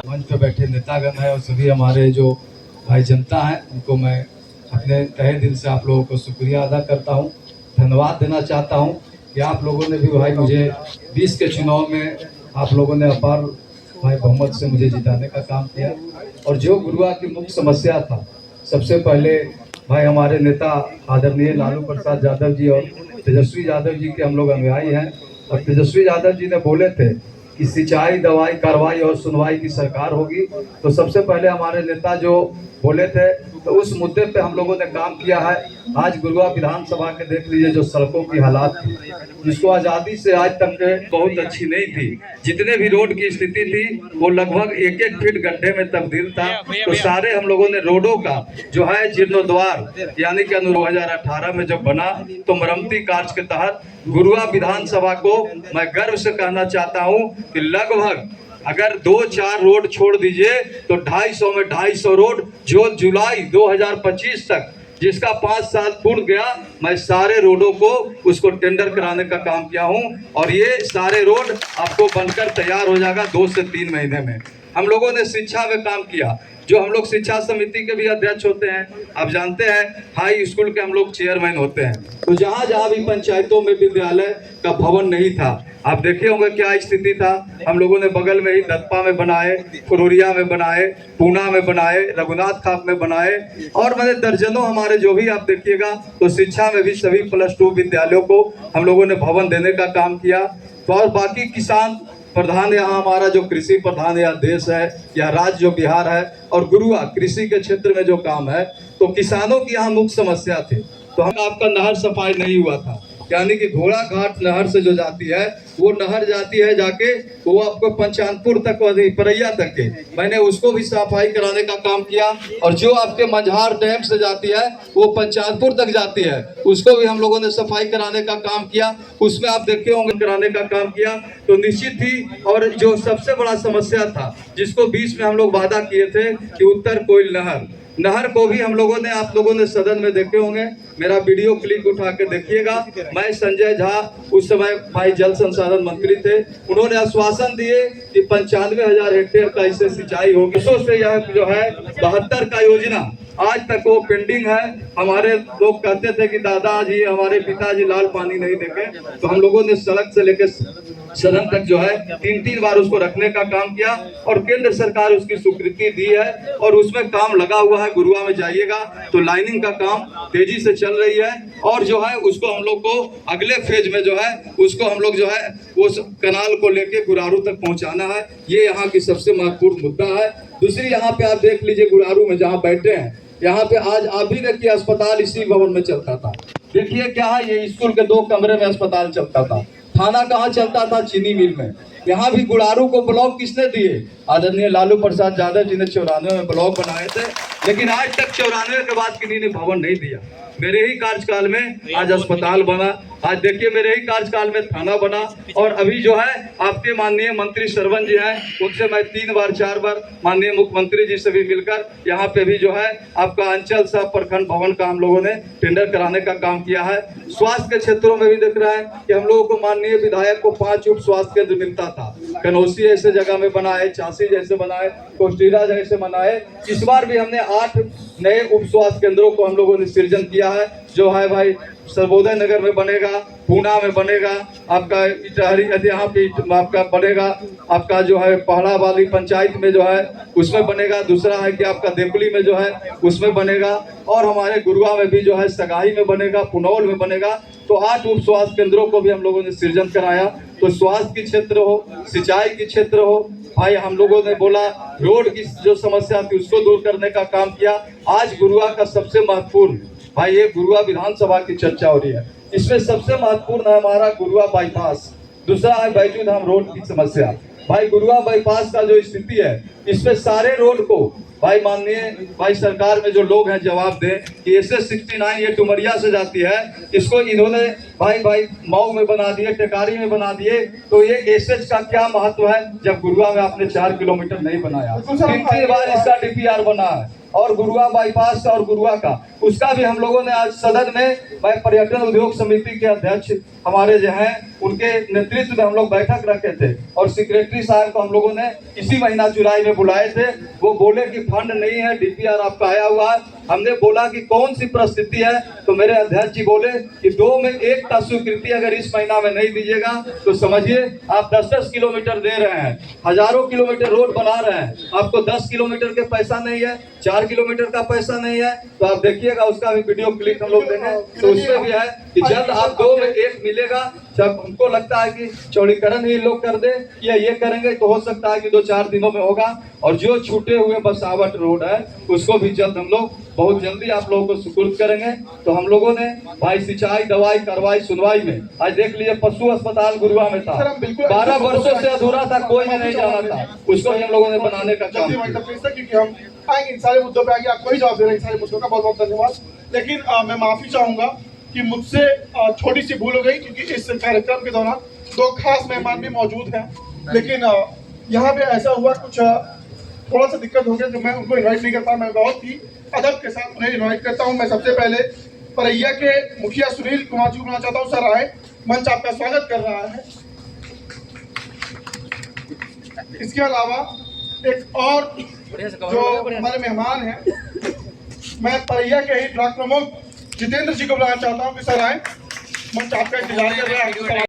मंच पे बैठे नेतागण है और सभी हमारे जो भाई जनता है, उनको मैं अपने तहे दिल से आप लोगों को शुक्रिया अदा करता हूं, धन्यवाद देना चाहता हूं कि आप लोगों ने भी भाई मुझे 20 के चुनाव में आप लोगों ने अपार भाई बहुमत से मुझे जिताने का काम किया। और जो गुरुआ की मुख्य समस्या था, सबसे पहले भाई हमारे नेता आदरणीय लालू प्रसाद यादव जी और तेजस्वी यादव जी के हम लोग अनुयायी हैं। और तेजस्वी यादव जी ने बोले थे कि सिंचाई, दवाई, कार्रवाई और सुनवाई की सरकार होगी। तो सबसे पहले हमारे नेता जो बोले थे तो उस मुद्दे पे हम लोगों ने काम किया है। आज गुरुआ विधानसभा के देख लीजिए जो सड़कों की हालात थी, जिसको आज़ादी से आज तक बहुत अच्छी नहीं थी। जितने भी रोड की स्थिति थी वो लगभग 1-1 फीट गड्ढे में तब्दील था। तो सारे हम लोगों ने रोडों का जो है जीर्णोद्वार यानी कि 2018 में जब बना तो मरम्मती कार्य के तहत गुरुआ विधानसभा को मैं गर्व से कहना चाहता हूँ कि लगभग अगर 2-4 रोड छोड़ दीजिए तो 250 में 250 रोड जो जुलाई 2025 तक जिसका 5 साल पूर्ण गया, मैं सारे रोडों को उसको टेंडर कराने का काम किया हूं और ये सारे रोड आपको बनकर तैयार हो जाएगा 2 से 3 महीने में। हम लोगों ने शिक्षा में काम किया, जो हम लोग शिक्षा समिति के भी अध्यक्ष होते हैं, आप जानते हैं हाई स्कूल के हम लोग चेयरमैन होते हैं। तो जहाँ जहाँ भी पंचायतों में विद्यालय का भवन नहीं था, आप देखे होंगे क्या स्थिति था। हम लोगों ने बगल में ही दत्पा में बनाए, फुरुरिया में बनाए, पूना में बनाए, रघुनाथ खाप में बनाए और मैंने दर्जनों हमारे जो भी आप देखिएगा। तो शिक्षा में भी सभी +2 विद्यालयों को हम लोगों ने भवन देने का काम किया। तो और बाकी किसान प्रधान यहाँ हमारा जो कृषि प्रधान या देश है या राज्य जो बिहार है और गुरुआ कृषि के क्षेत्र में जो काम है, तो किसानों की यहाँ मुख्य समस्या थी। तो हम आपका नहर सफाई नहीं हुआ था, यानी कि घोड़ा घाट नहर से जो जाती है वो नहर जाती है जाके वो आपको पंचानपुर तक परैया तक के, मैंने उसको भी सफाई कराने का काम किया। और जो आपके मंझार डैम से जाती है वो पंचानपुर तक जाती है, उसको भी हम लोगों ने सफाई कराने का काम किया। उसमें आप देखे होंगे कराने का काम किया। तो निश्चित ही और जो सबसे बड़ा समस्या था जिसको बीच में हम लोग वादा किए थे कि उत्तर कोयल नहर को भी हम लोगों ने, आप लोगों ने सदन में देखे होंगे, मेरा वीडियो क्लिप उठा के देखिएगा। मैं संजय झा उस समय भाई जल संसाधन मंत्री थे, उन्होंने आश्वासन दिए कि 95,000 हेक्टेयर का इससे सिंचाई होगी। से यह जो है 72 का योजना आज तक वो पेंडिंग है। हमारे लोग कहते थे कि दादाजी हमारे पिताजी लाल पानी नहीं देखे, तो हम लोगों ने सड़क से लेकर सदन तक जो है 3-3 बार उसको रखने का काम किया और केंद्र सरकार उसकी स्वीकृति दी है और उसमें काम लगा हुआ है। गुरुआ में जाइएगा तो लाइनिंग का काम तेजी से चल रही है और जो है उसको हम लोग को अगले फेज में जो है उसको हम लोग जो है उस कनाल को लेके गुरारू तक पहुंचाना है। ये यहाँ की सबसे महत्वपूर्ण मुद्दा है। दूसरी यहाँ पे आप देख लीजिए गुरारू में जहाँ बैठे हैं, यहाँ पे आज आप भी देखिए अस्पताल इसी भवन में चलता था। देखिए क्या है, ये स्कूल के 2 कमरे में अस्पताल चलता था। थाना कहाँ चलता था? चीनी मिल में। यहाँ भी गुड़ारू को ब्लॉक किसने दिए? आदरणीय लालू प्रसाद यादव जी ने 94 में ब्लॉक बनाए थे, लेकिन आज तक 94 के बाद किसी ने भवन नहीं दिया। मेरे ही कार्यकाल में आज अस्पताल बना, आज देखिए मेरे ही कार्यकाल में थाना बना और अभी जो है आपके माननीय मंत्री सरवन जी हैं, उनसे मैं 3-4 बार माननीय मुख्यमंत्री जी से भी मिलकर यहाँ पे भी जो है आपका अंचल सह प्रखंड भवन का हम लोगों ने टेंडर कराने का काम किया है। स्वास्थ्य के क्षेत्रों में भी दिख रहा है कि हम लोगों को माननीय विधायक को 5 उप स्वास्थ्य केंद्र मिलता था। कनौसी ऐसे जगह में बनाए, चांसी जैसे बनाए, कोष्टीरा जैसे बनाए। इस बार भी हमने 8 नए उप स्वास्थ्य केंद्रों को हम लोगों ने सृजन किया है, जो है भाई सर्वोदय नगर में बनेगा, पूना में बनेगा, आपका इटहरी यहाँ पे आपका बनेगा, आपका जो है पहड़ा वाली पंचायत में जो है उसमें बनेगा। दूसरा है कि आपका देवली में जो है उसमें बनेगा और हमारे गुरुआ में भी जो है सगाई में बनेगा, पुनौल में बनेगा। तो 8 उप स्वास्थ्य केंद्रों को भी हम लोगों ने सृजन कराया। तो स्वास्थ्य की क्षेत्र हो, सिंचाई की क्षेत्र हो, भाई हम लोगों ने बोला रोड की जो समस्या थी उसको दूर करने का काम किया। आज गुरुआ का सबसे महत्वपूर्ण भाई ये गुरुआ विधानसभा की चर्चा हो रही है, इसमें सबसे महत्वपूर्ण है हमारा गुरुआ बाईपास। दूसरा है बैजू धाम रोड की समस्या। भाई गुरुआ बाईपास का जो स्थिति है, इसमें सारे रोड को भाई माननीय भाई सरकार में जो लोग हैं जवाब दें कि SS 69 ये डुमरिया से जाती है, इसको इन्होंने भाई मऊ में बना दिए, टेकारी में बना दिए। तो ये SS का क्या महत्व है जब गुरुआ में आपने 4 किलोमीटर नहीं बनाया? 3 बार इसका DPR बना है और गुरुआ बाईपास का और गुरुआ का उसका भी हम लोगों ने आज सदन में भाई पर्यटन उद्योग समिति के अध्यक्ष हमारे जो हैं उनके नेतृत्व में हम लोग बैठक रखे थे और सेक्रेटरी साहब को हम लोगों ने इसी महीना जुलाई में बुलाए थे। वो बोले कि फंड नहीं है, DPR आपका आया हुआ है। हमने बोला कि कौन सी परिस्थिति है, तो मेरे अध्यक्ष जी बोले कि 2 में 1 का स्वीकृति अगर इस महीना में नहीं दीजिएगा तो समझिए आप 10-10 किलोमीटर दे रहे हैं, हजारों किलोमीटर रोड बना रहे हैं, आपको 10 किलोमीटर के पैसा नहीं है, 4 किलोमीटर का पैसा नहीं है। तो आप देखिएगा उसका भी वीडियो क्लिप हम लोग देंगे, तो उसमें भी है कि जल्द आप 2 में 1 मिलेगा। जब हमको लगता है कि चौड़ीकरण ही लोग कर दे या ये करेंगे तो हो सकता है कि 2-4 दिनों में होगा। और जो छूटे हुए बसावट रोड है उसको भी जल्द हम लोग बहुत जल्दी आप लोगों को सुपुर्द करेंगे। तो हम लोगों ने भाई सिंचाई, दवाई, कार्रवाई, सुनवाई में आज देख लीजिए पशु अस्पताल गुरुआ में था, 12 वर्षों से अधूरा था, कोई भी नहीं जाना था, उसको ही हम लोगों ने बनाने का काम किया। क्योंकि हम आएंगे इन सारे मुद्दों पे आगे, आपको ही जवाब दे रहे हैं इन सारे मुद्दों का। बहुत बहुत धन्यवाद। लेकिन मैं माफी चाहूंगा कि मुझसे छोटी सी भूल हो गई, क्योंकि इस कार्यक्रम के दौरान 2 खास मेहमान भी मौजूद हैं। लेकिन यहाँ पे ऐसा हुआ, कुछ थोड़ा सा दिक्कत हो गया, जो मैं उनको इन्वाइट नहीं करता। मैं बहुत ही अदब के साथ उन्हें इन्वाइट करता हूँ। मैं सबसे पहले परैया के मुखिया सुनील कुमार जी को बुलाना चाहता हूँ। सर आए, मंच आपका स्वागत कर रहा है। इसके अलावा एक और जो हमारे मेहमान हैं, मैं परैया के ही ब्लॉक प्रमुख जितेंद्र जी को बुलाना चाहता हूँ कि सर आए, मंच आपका इंतजार कर रहा है।